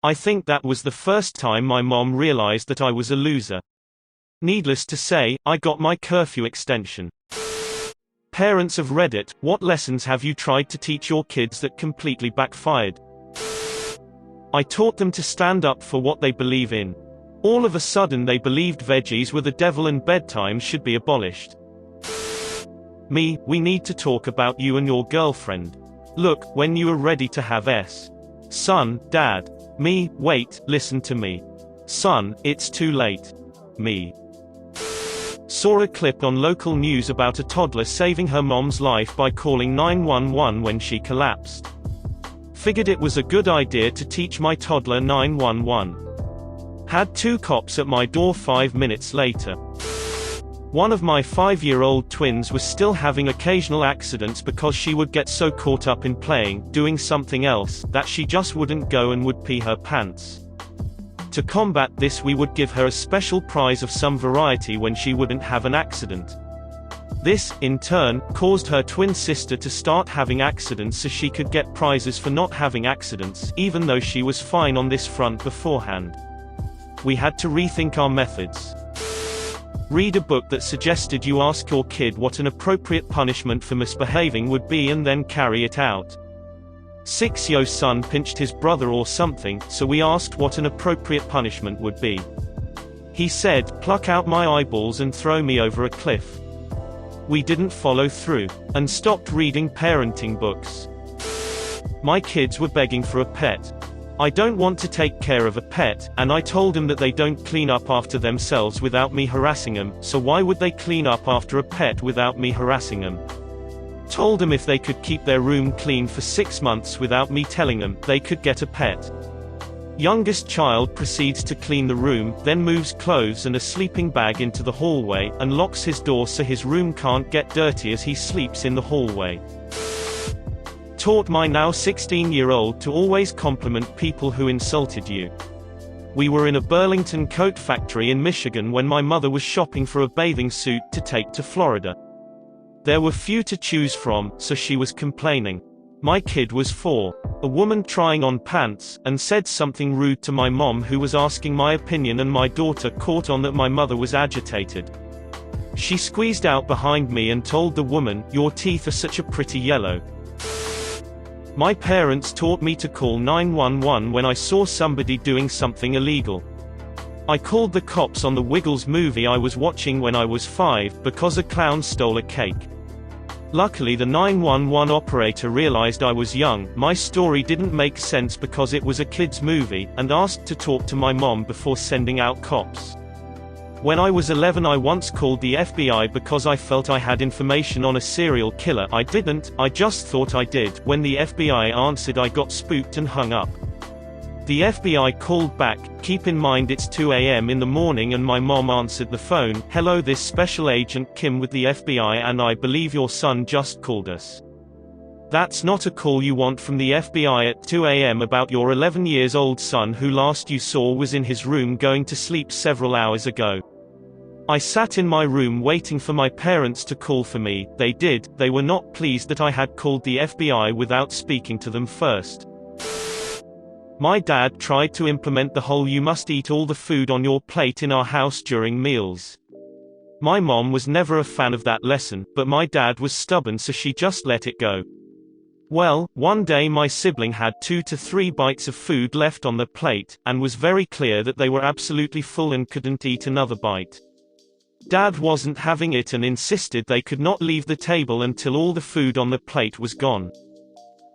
I think that was the first time my mom realized that I was a loser. Needless to say, I got my curfew extension. Parents of Reddit, what lessons have you tried to teach your kids that completely backfired? I taught them to stand up for what they believe in. All of a sudden they believed veggies were the devil and bedtime should be abolished. Me, we need to talk about you and your girlfriend. Look, when you are ready to have s. Son, Dad. Me, wait, listen to me. Son, it's too late. Me. Saw a clip on local news about a toddler saving her mom's life by calling 911 when she collapsed. Figured it was a good idea to teach my toddler 911. Had 2 cops at my door 5 minutes later. One of my 5-year-old twins was still having occasional accidents because she would get so caught up in playing, doing something else, that she just wouldn't go and would pee her pants. To combat this, we would give her a special prize of some variety when she wouldn't have an accident. This, in turn, caused her twin sister to start having accidents so she could get prizes for not having accidents, even though she was fine on this front beforehand. We had to rethink our methods. Read a book that suggested you ask your kid what an appropriate punishment for misbehaving would be and then carry it out. 6-year-old son pinched his brother or something, so we asked what an appropriate punishment would be. He said, pluck out my eyeballs and throw me over a cliff. We didn't follow through, and stopped reading parenting books. My kids were begging for a pet. I don't want to take care of a pet, and I told them that they don't clean up after themselves without me harassing them, so why would they clean up after a pet without me harassing them? Told them if they could keep their room clean for 6 months without me telling them, they could get a pet. Youngest child proceeds to clean the room, then moves clothes and a sleeping bag into the hallway, and locks his door so his room can't get dirty as he sleeps in the hallway. Taught my now 16-year-old to always compliment people who insulted you. We were in a Burlington coat factory in Michigan when my mother was shopping for a bathing suit to take to Florida. There were few to choose from, so she was complaining. My kid was 4. A woman trying on pants, and said something rude to my mom who was asking my opinion, and my daughter caught on that my mother was agitated. She squeezed out behind me and told the woman, "Your teeth are such a pretty yellow." My parents taught me to call 911 when I saw somebody doing something illegal. I called the cops on the Wiggles movie I was watching when I was 5, because a clown stole a cake. Luckily the 911 operator realized I was young, my story didn't make sense because it was a kids movie, and asked to talk to my mom before sending out cops. When I was 11 I once called the FBI because I felt I had information on a serial killer. I didn't, I just thought I did. When the FBI answered I got spooked and hung up. The FBI called back, "Keep in mind it's 2 a.m. in the morning," and my mom answered the phone, "Hello, this Special Agent Kim with the FBI, and I believe your son just called us." That's not a call you want from the FBI at 2 a.m. about your 11 years old son who last you saw was in his room going to sleep several hours ago. I sat in my room waiting for my parents to call for me. They did. They were not pleased that I had called the FBI without speaking to them first. My dad tried to implement the whole "you must eat all the food on your plate" in our house during meals. My mom was never a fan of that lesson, but my dad was stubborn, so she just let it go. Well, one day my sibling had 2 to 3 bites of food left on the plate, and was very clear that they were absolutely full and couldn't eat another bite. Dad wasn't having it and insisted they could not leave the table until all the food on the plate was gone.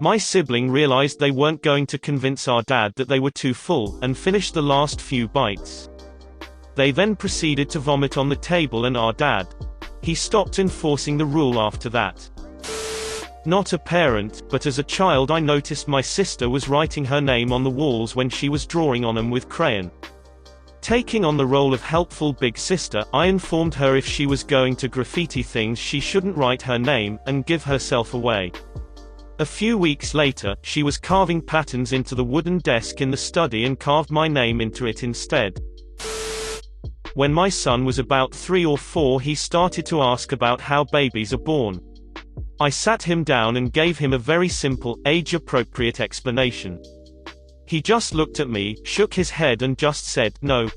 My sibling realized they weren't going to convince our dad that they were too full, and finished the last few bites. They then proceeded to vomit on the table and our dad. He stopped enforcing the rule after that. Not a parent, but as a child I noticed my sister was writing her name on the walls when she was drawing on them with crayon. Taking on the role of helpful big sister, I informed her if she was going to graffiti things she shouldn't write her name, and give herself away. A few weeks later, she was carving patterns into the wooden desk in the study and carved my name into it instead. When my son was about 3 or 4 he started to ask about how babies are born. I sat him down and gave him a very simple, age-appropriate explanation. He just looked at me, shook his head and just said, "No."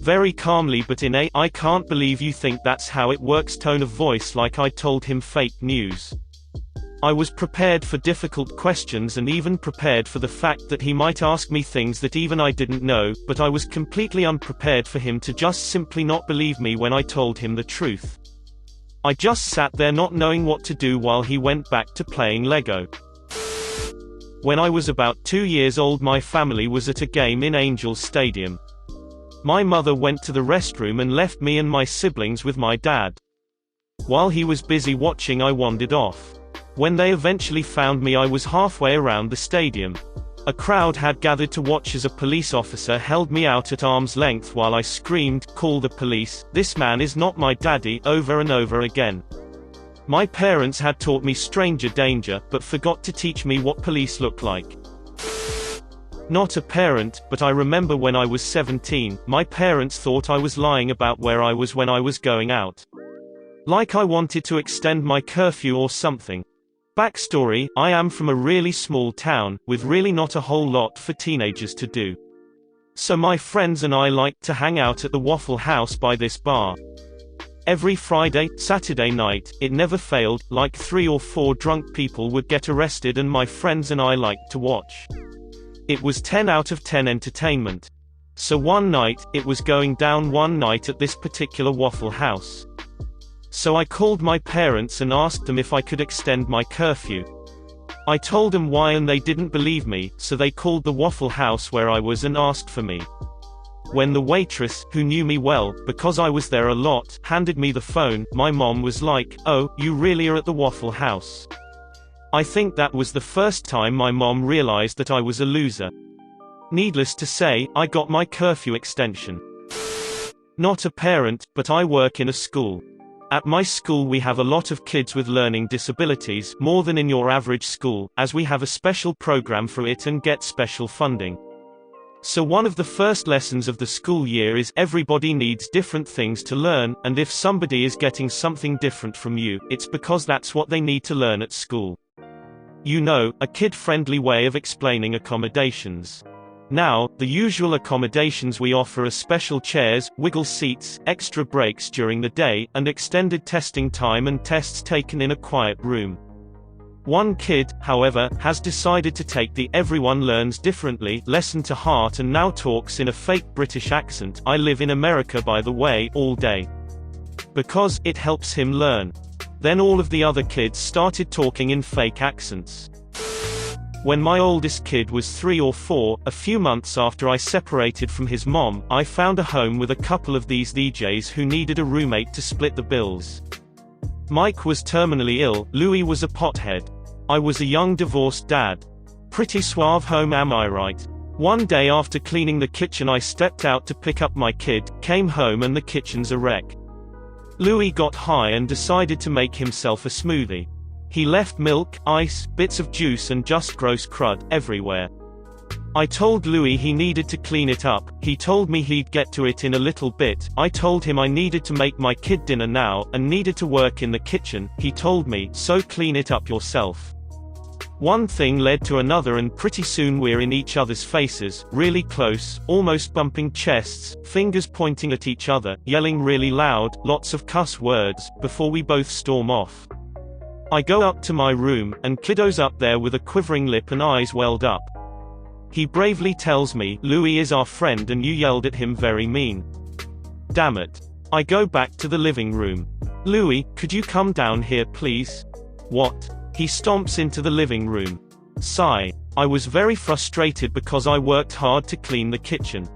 Very calmly but in a "I can't believe you think that's how it works" tone of voice, like I told him fake news. I was prepared for difficult questions and even prepared for the fact that he might ask me things that even I didn't know, but I was completely unprepared for him to just simply not believe me when I told him the truth. I just sat there not knowing what to do while he went back to playing Lego. When I was about 2 years old, my family was at a game in Angels Stadium. My mother went to the restroom and left me and my siblings with my dad. While he was busy watching, I wandered off. When they eventually found me, I was halfway around the stadium. A crowd had gathered to watch as a police officer held me out at arm's length while I screamed, "Call the police, this man is not my daddy," over and over again. My parents had taught me stranger danger, but forgot to teach me what police look like. Not a parent, but I remember when I was 17, my parents thought I was lying about where I was when I was going out. Like I wanted to extend my curfew or something. Backstory: I am from a really small town, with really not a whole lot for teenagers to do. So my friends and I liked to hang out at the Waffle House by this bar. Every Friday, Saturday night, it never failed, like 3 or 4 drunk people would get arrested and my friends and I liked to watch. It was 10 out of 10 entertainment. So one night, it was going down one night at this particular Waffle House. So I called my parents and asked them if I could extend my curfew. I told them why and they didn't believe me, so they called the Waffle House where I was and asked for me. When the waitress, who knew me well, because I was there a lot, handed me the phone, my mom was like, "Oh, you really are at the Waffle House?" I think that was the first time my mom realized that I was a loser. Needless to say, I got my curfew extension. Not a parent, but I work in a school. At my school we have a lot of kids with learning disabilities, more than in your average school, as we have a special program for it and get special funding. So one of the first lessons of the school year is everybody needs different things to learn, and if somebody is getting something different from you, it's because that's what they need to learn at school. You know, a kid-friendly way of explaining accommodations. Now, the usual accommodations we offer are special chairs, wiggle seats, extra breaks during the day, and extended testing time and tests taken in a quiet room. One kid, however, has decided to take the "everyone learns differently" lesson to heart and now talks in a fake British accent, "I live in America by the way," all day. Because it helps him learn. Then all of the other kids started talking in fake accents. When my oldest kid was 3 or 4, a few months after I separated from his mom, I found a home with a couple of these DJs who needed a roommate to split the bills. Mike was terminally ill, Louis was a pothead. I was a young divorced dad. Pretty suave home, am I right? One day after cleaning the kitchen I stepped out to pick up my kid, came home and the kitchen's a wreck. Louis got high and decided to make himself a smoothie. He left milk, ice, bits of juice and just gross crud everywhere. I told Louis he needed to clean it up, he told me he'd get to it in a little bit, I told him I needed to make my kid dinner now, and needed to work in the kitchen, he told me, so clean it up yourself. One thing led to another and pretty soon we're in each other's faces, really close, almost bumping chests, fingers pointing at each other, yelling really loud, lots of cuss words, before we both storm off. I go up to my room, and kiddo's up there with a quivering lip and eyes welled up. He bravely tells me, "Louis is our friend and you yelled at him very mean." Damn it. I go back to the living room. "Louis, could you come down here please?" "What?" He stomps into the living room. Sigh. I was very frustrated because I worked hard to clean the kitchen.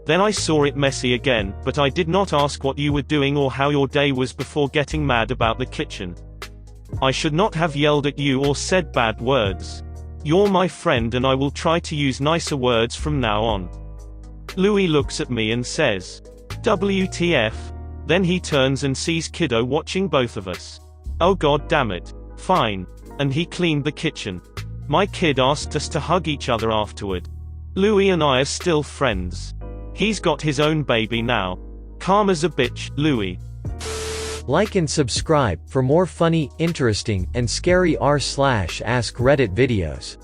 Then I saw it messy again, but I did not ask what you were doing or how your day was before getting mad about the kitchen. I should not have yelled at you or said bad words. You're my friend and I will try to use nicer words from now on. Louis looks at me and says, "WTF?" Then he turns and sees kiddo watching both of us. Oh god damn it. Fine. And he cleaned the kitchen. My kid asked us to hug each other afterward. Louis and I are still friends. He's got his own baby now. Calm as a bitch, Louis. Like and subscribe for more funny, interesting, and scary r/ask Reddit videos.